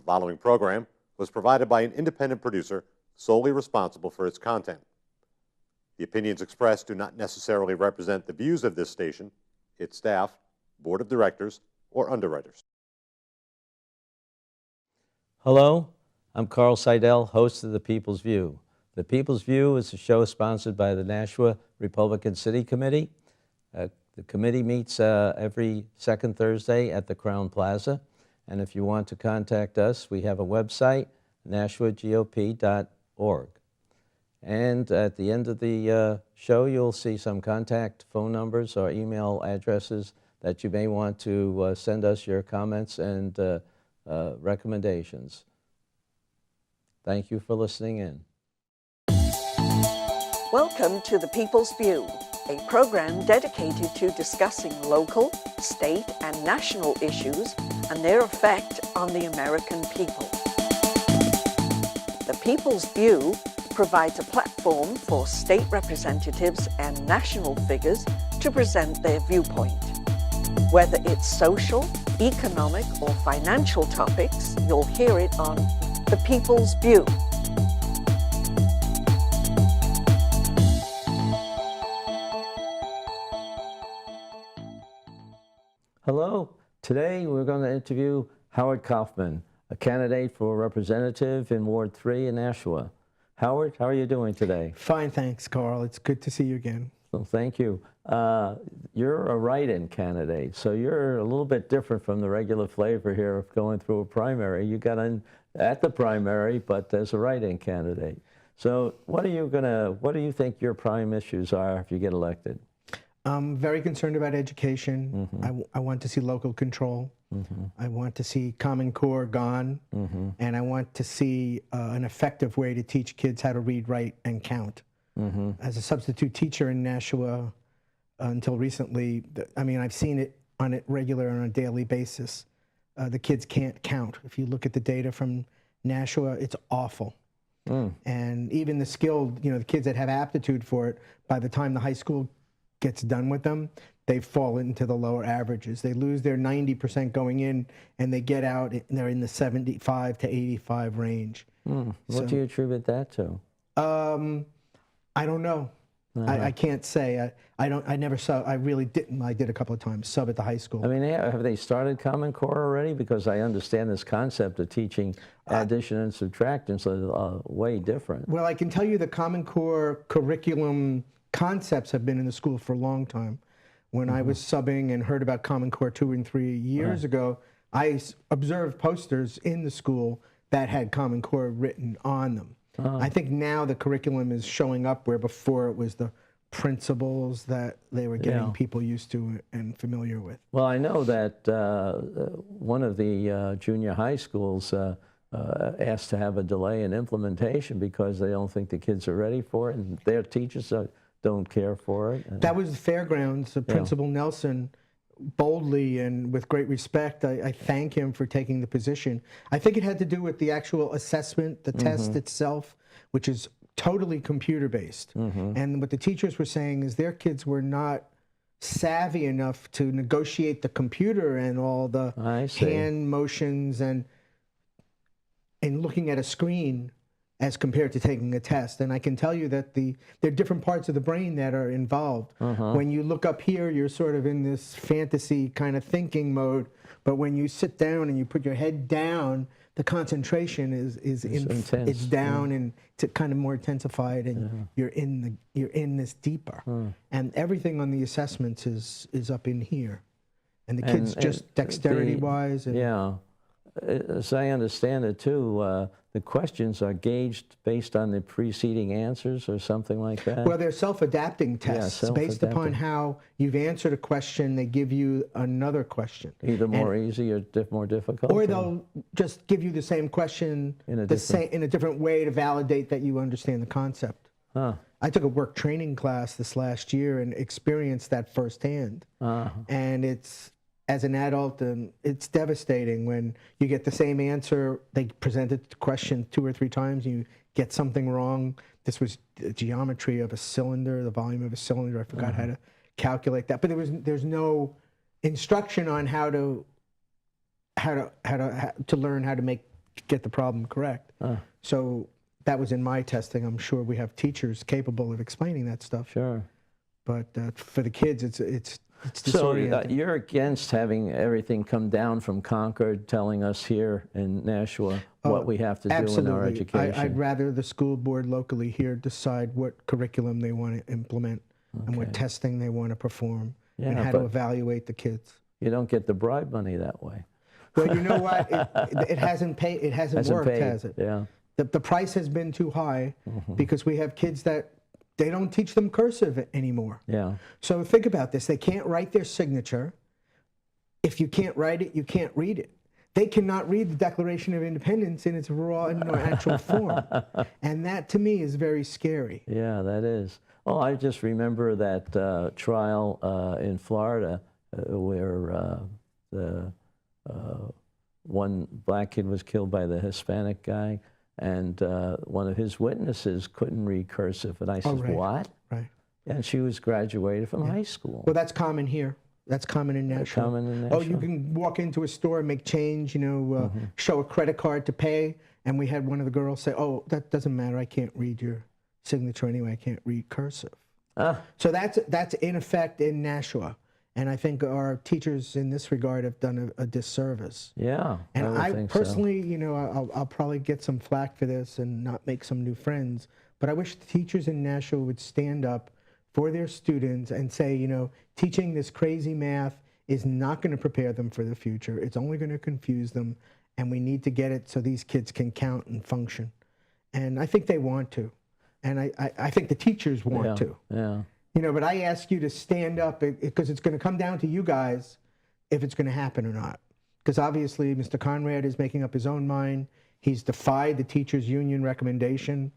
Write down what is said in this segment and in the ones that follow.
following program was provided by an independent producer solely responsible for its content. The opinions expressed do not necessarily represent the views of this station, its staff, board of directors, or underwriters. Hello, I'm Carl Seidel, host of The People's View. The People's View is a show sponsored by the Nashua Republican City Committee. The committee meets every second Thursday at the Crown Plaza. And if you want to contact us, we have a website, nashuagop.org. And at the end of the show, you'll see some contact phone numbers or email addresses that you may want to send us your comments and recommendations. Thank you for listening in. Welcome to The People's View, a program dedicated to discussing local, state, and national issues and their effect on the American people. The People's View provides a platform for state representatives and national figures to present their viewpoint. Whether it's social, economic, or financial topics, you'll hear it on The People's View. Hello. Today we're going to interview Howard Coffman, a candidate for representative in Ward 3 in Nashua. Howard, how are you doing today? Fine, thanks, Carl. It's good to see you again. Well, thank you. You're a write-in candidate, so you're a little bit different from the regular flavor here of going through a primary. You got in at the primary, but as a write-in candidate. So what do you think your prime issues are if you get elected? I'm very concerned about education. Mm-hmm. I want to see local control. Mm-hmm. I want to see Common Core gone. Mm-hmm. And I want to see an effective way to teach kids how to read, write, and count. Mm-hmm. As a substitute teacher in Nashua until recently, I've seen it on a regular and on a daily basis. The kids can't count. If you look at the data from Nashua, it's awful. And even the skilled, the kids that have aptitude for it, by the time the high school gets done with them, they fall into the lower averages. They lose their 90% going in, and they get out, and they're in the 75 to 85 range. What do you attribute that to? I don't know. I can't say. I never saw. I really didn't. I did a couple of times sub at the high school. I mean, have they started Common Core already? Because I understand this concept of teaching addition and subtraction, so way different. Well, I can tell you the Common Core curriculum concepts have been in the school for a long time. When I was subbing and heard about Common Core 2 and 3 years ago, I observed posters in the school that had Common Core written on them. I think now the curriculum is showing up where before it was the principles that they were getting people used to and familiar with. Well, I know that one of the junior high schools asked to have a delay in implementation because they don't think the kids are ready for it, and their teachers don't care for it. That was the Fairgrounds. Principal Nelson, boldly and with great respect, I thank him for taking the position. I think it had to do with the actual assessment, the test itself, which is totally computer-based. And what the teachers were saying is their kids were not savvy enough to negotiate the computer and all the hand motions and looking at a screen as compared to taking a test. And I can tell you that there are different parts of the brain that are involved. When you look up here, you're sort of in this fantasy kind of thinking mode. But when you sit down and you put your head down, the concentration is intense. It's down and it's kind of more intensified, and you're in this deeper. And everything on the assessments is up in here. And the kids just dexterity-wise. As I understand it too, the questions are gauged based on the preceding answers or something like that? Well, they're self-adapting tests. Based upon how you've answered a question, they give you another question. Either more easy or more difficult? Or they'll just give you the same question in a different way to validate that you understand the concept. I took a work training class this last year and experienced that firsthand. And as an adult, it's devastating when you get the same answer. They presented the question 2 or 3 times, and you get something wrong. This was the geometry of a cylinder, the volume of a cylinder. I forgot how to calculate that. But there's no instruction on how to learn how to make get the problem correct. So that was in my testing. I'm sure we have teachers capable of explaining that stuff. Sure. But for the kids, it's So disorienting. you're against having everything come down from Concord, telling us here in Nashua what we have to do in our education. I'd rather the school board locally here decide what curriculum they want to implement and what testing they want to perform and how to evaluate the kids. You don't get the bribe money that way. Well, you know what? It hasn't paid. It hasn't worked, has it? Yeah. The price has been too high because we have kids that they don't teach them cursive anymore. Yeah. So think about this. They can't write their signature. If you can't write it, you can't read it. They cannot read the Declaration of Independence in its raw and natural form. And that, to me, is very scary. Yeah, that is. Oh, I just remember that trial in Florida where the one black kid was killed by the Hispanic guy, and one of his witnesses couldn't read cursive. And I said, what? Right. And she was graduated from high school. Well, that's common here. That's common in Nashua. Common in Oh, Nashua. you can walk into a store and make change, you know, show a credit card to pay. And we had one of the girls say, oh, that doesn't matter. I can't read your signature anyway. I can't read cursive. So that's in effect in Nashua. And I think our teachers in this regard have done a disservice. Yeah, And I would think personally, you know, I'll probably get some flack for this and not make some new friends, but I wish the teachers in Nashua would stand up for their students and say, you know, teaching this crazy math is not going to prepare them for the future. It's only going to confuse them, and we need to get it so these kids can count and function. And I think they want to. And I think the teachers want to. Yeah. You know, but I ask you to stand up because it's going to come down to you guys if it's going to happen or not. Because obviously Mr. Conrad is making up his own mind. He's defied the teachers' union recommendation.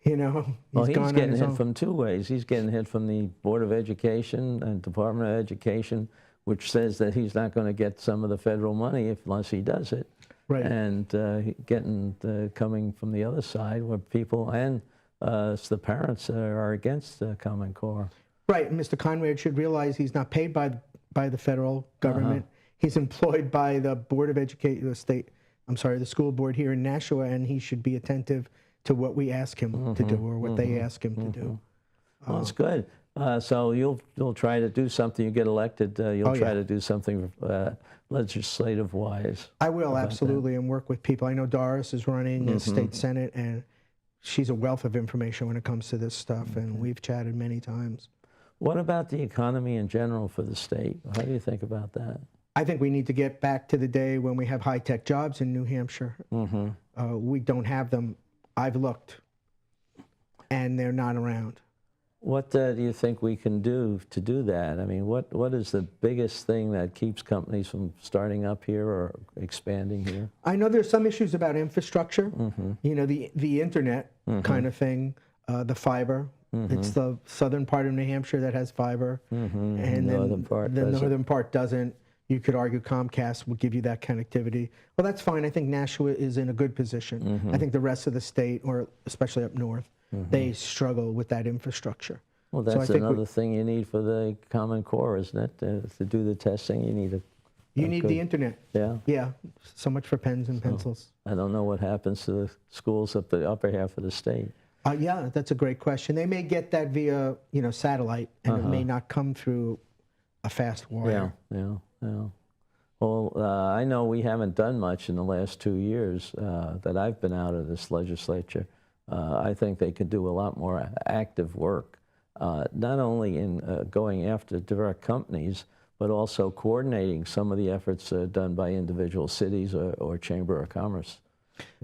You know, Well, he's gone on getting his hit own. from two ways. He's getting hit from the Board of Education and Department of Education, which says that he's not going to get some of the federal money unless he does it. Right. And coming from the other side where people and the parents are against the Common Core. Right, and Mr. Conrad should realize he's not paid by the federal government. He's employed by the Board of Education, the school board here in Nashua, and he should be attentive to what we ask him to do or what they ask him to do. Well, that's good. So you'll try to do something. You get elected. You'll try to do something legislative-wise. I will, absolutely, and work with people. I know Doris is running the state senate, and she's a wealth of information when it comes to this stuff, and we've chatted many times. What about the economy in general for the state? How do you think about that? I think we need to get back to the day when we have high-tech jobs in New Hampshire. We don't have them. I've looked, and they're not around. What do you think we can do to do that? I mean, what is the biggest thing that keeps companies from starting up here or expanding here? I know there's some issues about infrastructure, you know, the internet kind of thing, the fiber. It's the southern part of New Hampshire that has fiber, and then the northern part doesn't. You could argue Comcast will give you that connectivity. Well, that's fine. I think Nashua is in a good position. I think the rest of the state, or especially up north, they struggle with that infrastructure. Well, that's another thing you need for the Common Core, isn't it? To do the testing, you need the internet. Yeah. Yeah. So much for pens and pencils. I don't know what happens to the schools up the upper half of the state. Yeah, that's a great question. They may get that via, you know, satellite, and it may not come through a fast wire. Yeah. Well, I know we haven't done much in the last 2 years that I've been out of this legislature. I think they could do a lot more active work, not only in going after direct companies, but also coordinating some of the efforts done by individual cities or Chamber of Commerce.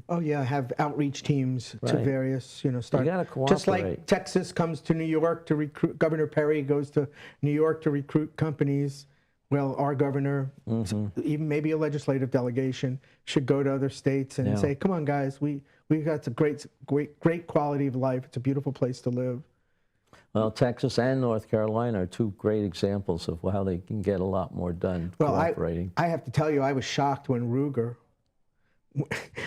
Oh yeah, have outreach teams to various, you know, You gotta cooperate. just like Texas comes to New York to recruit. Governor Perry goes to New York to recruit companies. Well, our governor, even maybe a legislative delegation, should go to other states and say, "Come on, guys, we've got some great quality of life. It's a beautiful place to live." Well, Texas and North Carolina are two great examples of how they can get a lot more done cooperating. I have to tell you, I was shocked when Ruger,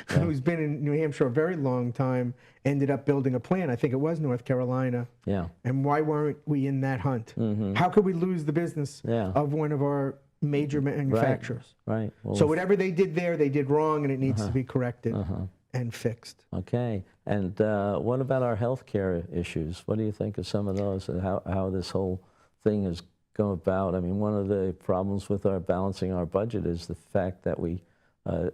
who's been in New Hampshire a very long time, ended up building a plant. I think it was North Carolina. Yeah. And why weren't we in that hunt? How could we lose the business of one of our major manufacturers. Right. Well, So whatever they did there, they did wrong, and it needs to be corrected and fixed. okay. And what about our healthcare issues? What do you think of some of those, and how this whole thing has come about? I mean, one of the problems with our balancing our budget is the fact that we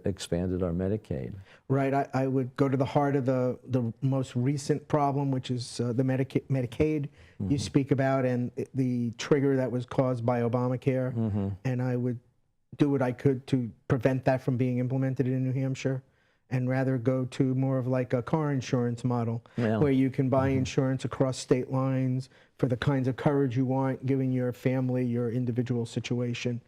expanded our Medicaid. Right. I would go to the heart of the most recent problem, which is the Medicaid you speak about, and the trigger that was caused by Obamacare. And I would do what I could to prevent that from being implemented in New Hampshire, and rather go to more of like a car insurance model, where you can buy insurance across state lines for the kinds of coverage you want, given your family, your individual situation,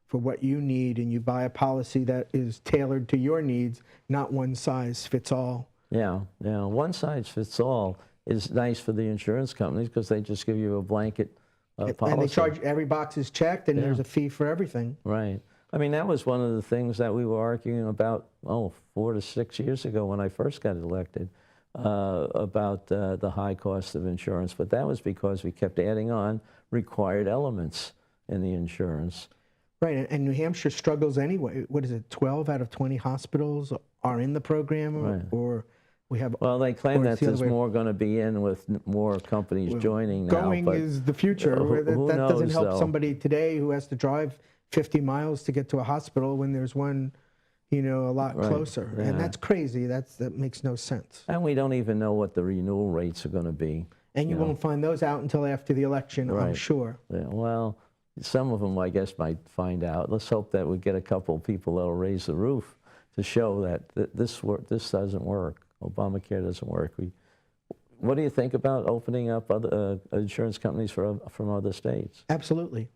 for what you need, and you buy a policy that is tailored to your needs, not one size fits all. Yeah, one size fits all is nice for the insurance companies because they just give you a blanket policy. And they charge, every box is checked, and there's a fee for everything. Right. I mean, that was one of the things that we were arguing about, 4 to 6 years ago when I first got elected, about the high cost of insurance. But that was because we kept adding on required elements in the insurance. Right, and New Hampshire struggles anyway. What is it, 12 out of 20 hospitals are in the program, or we have... Well, they claim that there's more going to be in with more companies joining now. Going is the future. That doesn't help somebody today who has to drive 50 miles to get to a hospital when there's one, a lot closer. And that's crazy. That makes no sense. And we don't even know what the renewal rates are going to be. And you won't find those out until after the election, I'm sure. Yeah, well, some of them, I guess, might find out. Let's hope that we get a couple of people that will raise the roof to show that this doesn't work. Obamacare doesn't work. What do you think about opening up other insurance companies from other states? Absolutely.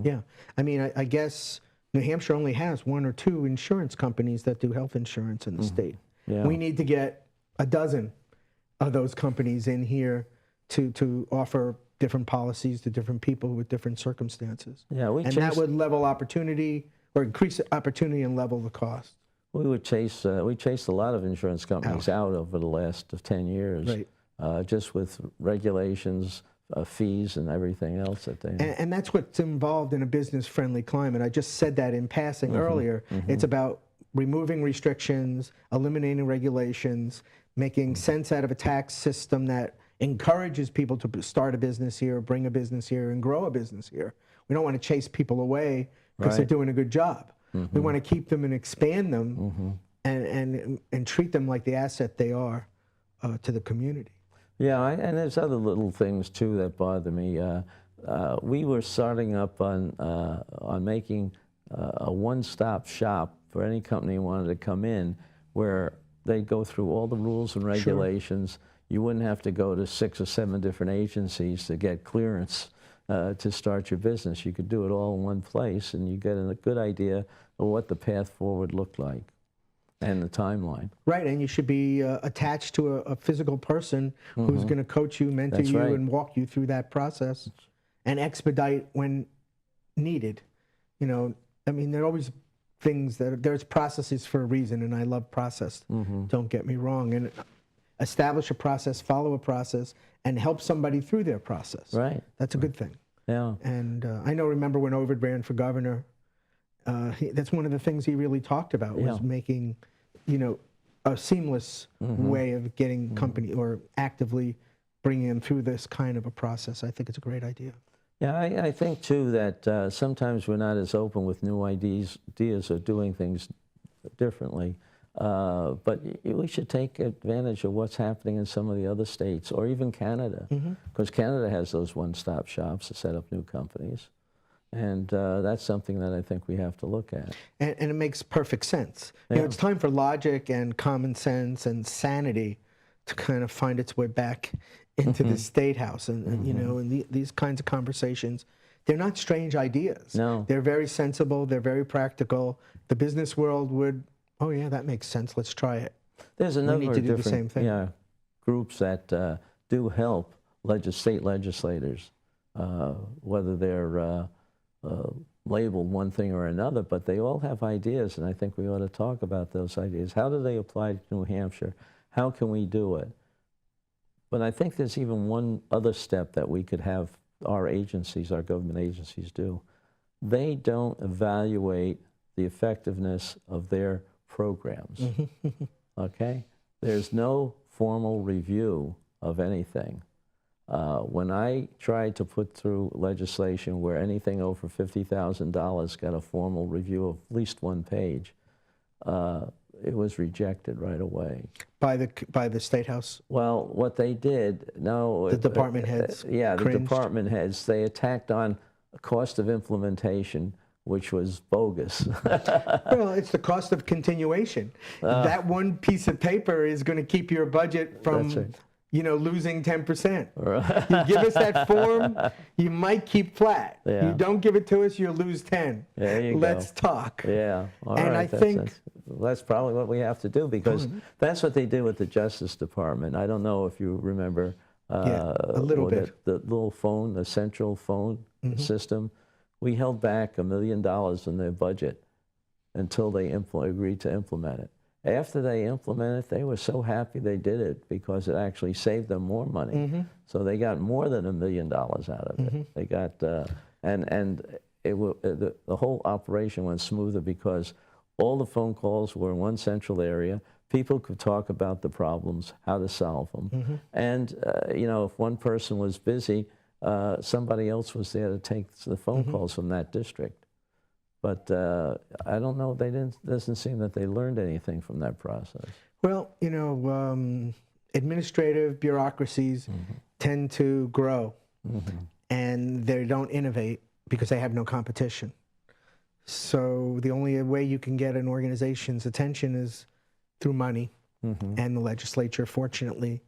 Yeah. I mean, I guess New Hampshire only has 1 or 2 insurance companies that do health insurance in the state. Yeah. We need to get a dozen of those companies in here to offer different policies to different people with different circumstances. Yeah, that would level opportunity, or increase opportunity and level the cost. We chased a lot of insurance companies out over the last 10 years, just with regulations, fees, and everything else that they. And that's what's involved in a business-friendly climate. I just said that in passing earlier. It's about removing restrictions, eliminating regulations, making sense out of a tax system that encourages people to start a business here, bring a business here, and grow a business here. We don't want to chase people away because they're doing a good job. We want to keep them and expand them and treat them like the asset they are to the community. Yeah, and there's other little things too that bother me. We were starting up on making a one-stop shop for any company who wanted to come in, where they'd go through all the rules and regulations. You wouldn't have to go to 6 or 7 different agencies to get clearance to start your business. You could do it all in one place, and you get a good idea of what the path forward looked like and the timeline. Right, and you should be attached to a physical person who's going to coach you, mentor you, and walk you through that process and expedite when needed. I mean, there are always things there's processes for a reason, and I love process. Don't get me wrong. And establish a process, follow a process, and help somebody through their process. Right. That's a good thing. Yeah. And remember when Ovid ran for governor, that's one of the things he really talked about was making, a seamless way of getting company or actively bringing them through this kind of a process. I think it's a great idea. Yeah, I think too that sometimes we're not as open with new ideas of doing things differently. But we should take advantage of what's happening in some of the other states, or even Canada, because Canada has those one-stop shops to set up new companies. And that's something that I think we have to look at. And it makes perfect sense. It's time for logic and common sense and sanity to kind of find its way back into the State House. And these kinds of conversations, they're not strange ideas. No. They're very sensible. They're very practical. The business world would, oh yeah, that makes sense. Let's try it. There's a number of different groups that do help state legislators, whether they're labeled one thing or another, but they all have ideas, and I think we ought to talk about those ideas. How do they apply to New Hampshire? How can we do it? But I think there's even one other step that we could have our agencies, our government agencies do. they don't evaluate the effectiveness of their programs. Okay? There's no formal review of anything. When I tried to put through legislation where anything over $50,000 got a formal review of at least one page, it was rejected right away. By the State House? Well, what they did, no. The department heads yeah, the cringed? department heads, they attacked on cost of implementation, which was bogus. Well, it's the cost of continuation. That one piece of paper is going to keep your budget from, That's right. you know, losing 10%. You give us that form, you might keep flat. Yeah. You don't give it to us, you'll lose 10. There you go. Let's talk. Yeah, all And right. I think that's probably what we have to do, because that's what they did with the Justice Department. I don't know if you remember Yeah, a little bit. The little phone, the central phone system. We held back $1 million in their budget until they agreed to implement it. After they implemented it, they were so happy they did it because it actually saved them more money. So they got more than $1 million out of it. They got, and the whole operation went smoother because all the phone calls were in one central area. People could talk about the problems, how to solve them. And, you know, if one person was busy, somebody else was there to take the phone calls from that district. But I don't know, doesn't seem that they learned anything from that process. Well, you know, administrative bureaucracies tend to grow and they don't innovate because they have no competition. So the only way you can get an organization's attention is through money, and the legislature, fortunately,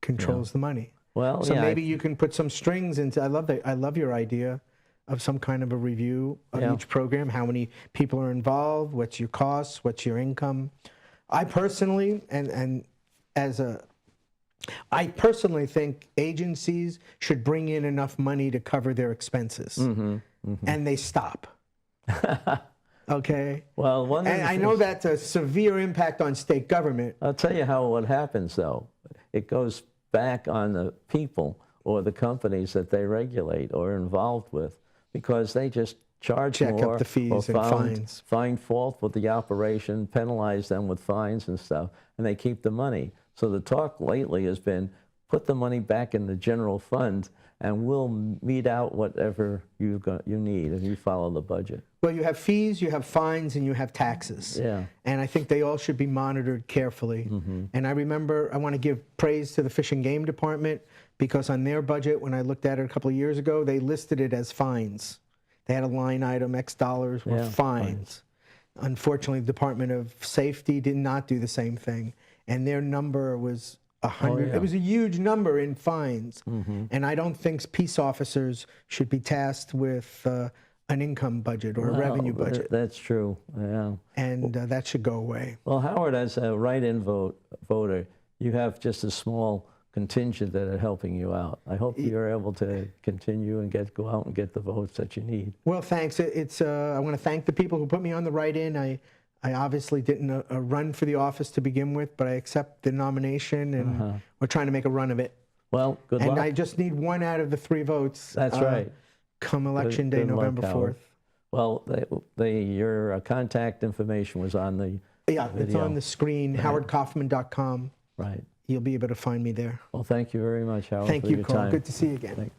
controls the money. Well, So yeah, maybe you can put some strings into. I love your idea of some kind of a review of each program. How many people are involved? What's your costs? What's your income? I personally, I personally think agencies should bring in enough money to cover their expenses, and they stop. Okay. Well, I know that's a severe impact on state government. I'll tell you what happens, though. It goes back on the people or the companies that they regulate or are involved with, because they just charge Jack more up the fees or and fines. find fault with the operation, penalize them with fines and stuff, and they keep the money. So the talk lately has been, put the money back in the general fund and we'll mete out whatever you need if you follow the budget. Well, you have fees, you have fines, and you have taxes. Yeah. And I think they all should be monitored carefully. And I remember, I want to give praise to the Fish and Game Department, because on their budget, when I looked at it a couple of years ago, they listed it as fines. They had a line item, X dollars were fines. Unfortunately, the Department of Safety did not do the same thing. And their number was 100. It was a huge number in fines. And I don't think peace officers should be tasked with an income budget or a revenue budget. That's true, yeah. And that should go away. Well, Howard, as a write-in voter, you have just a small contingent that are helping you out. I hope you're able to continue and go out and get the votes that you need. Well, thanks. I want to thank the people who put me on the write-in. I obviously didn't run for the office to begin with, but I accept the nomination, and we're trying to make a run of it. Well, good luck. And I just need 1 out of the 3 votes. That's right. Come election day, Good luck, November 4th. Howard. Well, your contact information was on the Yeah, it's video. on the screen, howardcoffman.com. Right. You'll be able to find me there. Well, thank you very much, Howard, Thank for you, your Carl. time. Good to see you again.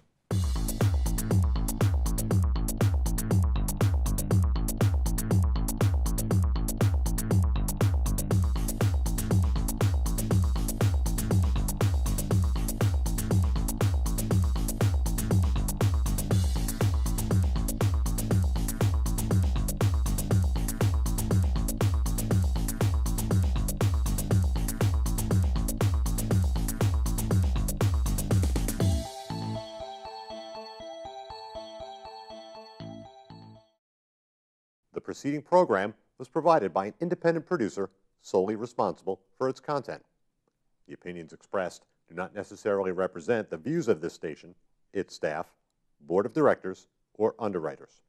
The preceding program was provided by an independent producer solely responsible for its content. The opinions expressed do not necessarily represent the views of this station, its staff, board of directors, or underwriters.